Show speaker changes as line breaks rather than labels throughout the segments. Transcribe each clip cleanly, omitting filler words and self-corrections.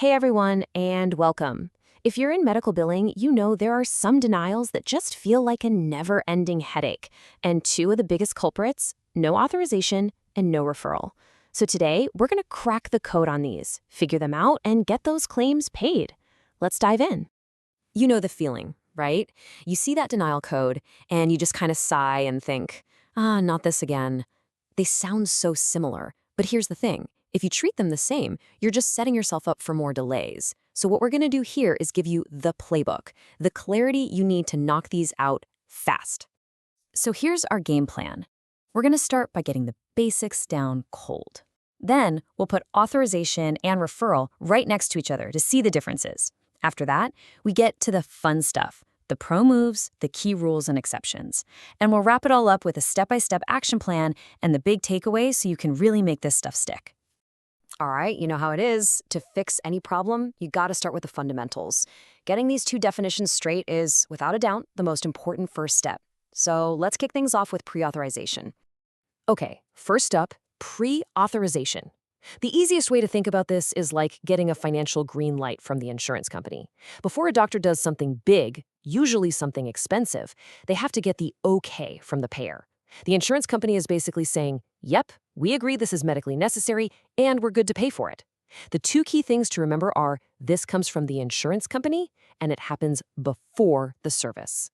Hey everyone, and welcome. If you're in medical billing, you know there are some denials that just feel like a never-ending headache. And two of the biggest culprits, no authorization and no referral. So today, we're going to crack the code on these, figure them out, and get those claims paid. Let's dive in. You know the feeling, right? You see that denial code, and you just kind of sigh and think, not this again. They sound so similar, but here's the thing. If you treat them the same, you're just setting yourself up for more delays. So what we're going to do here is give you the playbook, the clarity you need to knock these out fast. So here's our game plan. We're going to start by getting the basics down cold. Then we'll put authorization and referral right next to each other to see the differences. After that, we get to the fun stuff, the pro moves, the key rules and exceptions. And we'll wrap it all up with a step-by-step action plan and the big takeaways so you can really make this stuff stick. All right, you know how it is. To fix any problem, you got to start with the fundamentals. Getting these two definitions straight is, without a doubt, the most important first step. So let's kick things off with pre-authorization. Okay, first up, pre-authorization. The easiest way to think about this is like getting a financial green light from the insurance company. Before a doctor does something big, usually something expensive, they have to get the okay from the payer. The insurance company is basically saying, yep, we agree this is medically necessary, and we're good to pay for it. The two key things to remember are this comes from the insurance company, and it happens before the service.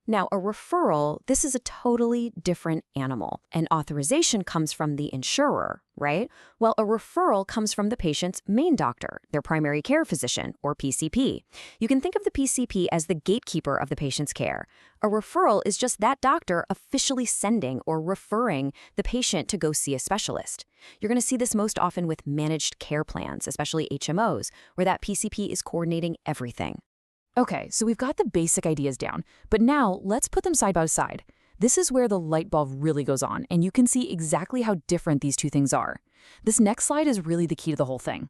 Now, a referral, this is a totally different animal. An authorization comes from the insurer, right? Well, a referral comes from the patient's main doctor, their primary care physician, or PCP. You can think of the PCP as the gatekeeper of the patient's care. A referral is just that doctor officially sending or referring the patient to go see a specialist. You're going to see this most often with managed care plans, especially HMOs, where that PCP is coordinating everything.
Okay, so we've got the basic ideas down, but now let's put them side by side. This is where the light bulb really goes on, and you can see exactly how different these two things are. This next slide is really the key to the whole thing.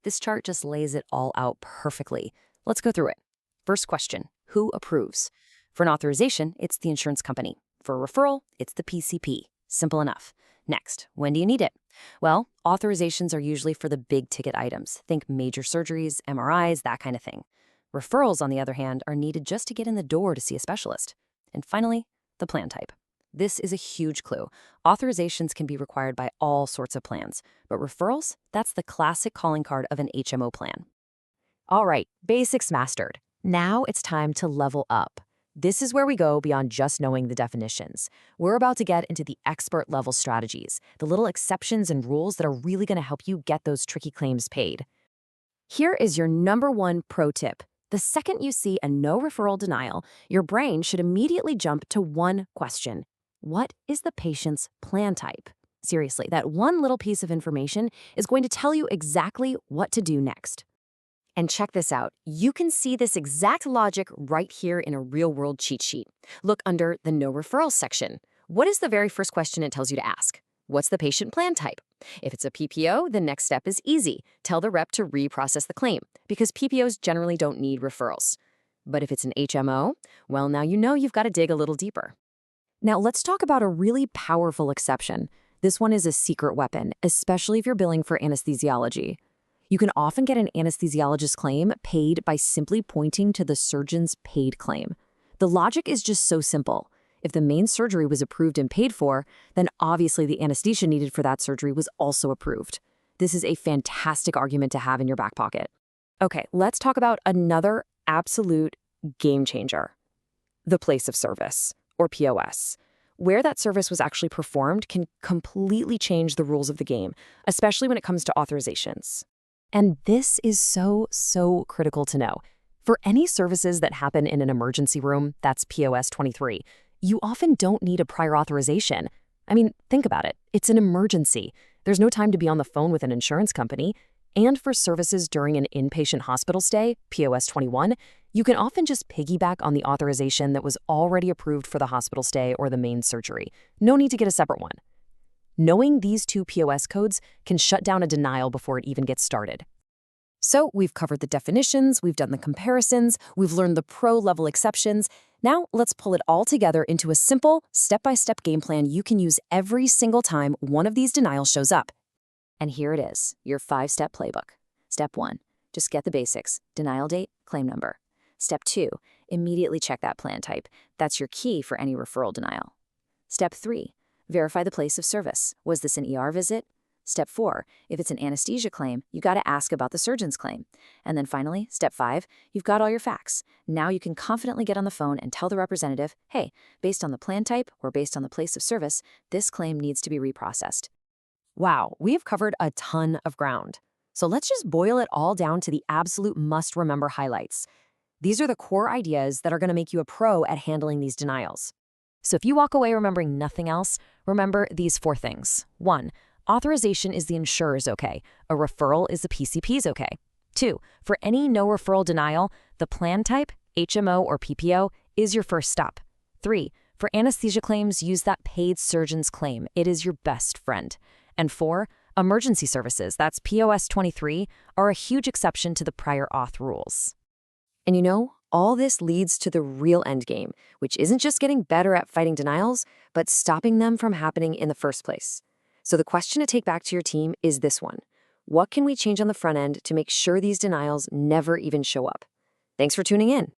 This chart just lays it all out perfectly. Let's go through it. First question, who approves? For an authorization, it's the insurance company. For a referral, it's the PCP. Simple enough. Next, when do you need it? Well, authorizations are usually for the big ticket items. Think major surgeries, MRIs, that kind of thing. Referrals, on the other hand, are needed just to get in the door to see a specialist. And finally, the plan type. This is a huge clue. Authorizations can be required by all sorts of plans, but referrals, that's the classic calling card of an HMO plan. All right, basics mastered. Now it's time to level up. This is where we go beyond just knowing the definitions. We're about to get into the expert-level strategies, the little exceptions and rules that are really going to help you get those tricky claims paid. Here is your #1 pro tip. The second you see a no referral denial, your brain should immediately jump to one question. What is the patient's plan type? Seriously, that one little piece of information is going to tell you exactly what to do next. And check this out. You can see this exact logic right here in a real-world cheat sheet. Look under the no referral section. What is the very first question it tells you to ask? What's the patient plan type? If it's a PPO, the next step is easy. Tell the rep to reprocess the claim, because PPOs generally don't need referrals. But if it's an HMO, well, now you know you've got to dig a little deeper. Now, let's talk about a really powerful exception. This one is a secret weapon, especially if you're billing for anesthesiology. You can often get an anesthesiologist claim paid by simply pointing to the surgeon's paid claim. The logic is just so simple. If the main surgery was approved and paid for, then obviously the anesthesia needed for that surgery was also approved. This is a fantastic argument to have in your back pocket. Okay, let's talk about another absolute game changer. The place of service, or POS. Where that service was actually performed can completely change the rules of the game, especially when it comes to authorizations. And this is so critical to know. For any services that happen in an emergency room, that's POS 23, you often don't need a prior authorization. I mean, think about it. It's an emergency. There's no time to be on the phone with an insurance company. And for services during an inpatient hospital stay, POS 21, you can often just piggyback on the authorization that was already approved for the hospital stay or the main surgery. No need to get a separate one. Knowing these two POS codes can shut down a denial before it even gets started. So we've covered the definitions, we've done the comparisons, we've learned the pro-level exceptions. Now let's pull it all together into a simple, step-by-step game plan you can use every single time one of these denials shows up. And here it is, your 5-step playbook. Step 1, Just get the basics: denial date, claim number. Step 2, immediately check that plan type. That's your key for any referral denial. Step 3, verify the place of service. Was this an ER visit? Step 4, if it's an anesthesia claim, you got to ask about the surgeon's claim. And then finally, step 5, you've got all your facts. Now you can confidently get on the phone and tell the representative, hey, based on the plan type or based on the place of service, this claim needs to be reprocessed. Wow, we've covered a ton of ground. So let's just boil it all down to the absolute must-remember highlights. These are the core ideas that are going to make you a pro at handling these denials. So if you walk away remembering nothing else, remember these 4 things. 1, authorization is the insurer's okay. A referral is the PCP's okay. 2, for any no referral denial, the plan type, HMO or PPO, is your first stop. 3, for anesthesia claims, use that paid surgeon's claim. It is your best friend. And 4, emergency services, that's POS 23, are a huge exception to the prior auth rules. And you know, all this leads to the real endgame, which isn't just getting better at fighting denials, but stopping them from happening in the first place. So the question to take back to your team is this one: what can we change on the front end to make sure these denials never even show up? Thanks for tuning in.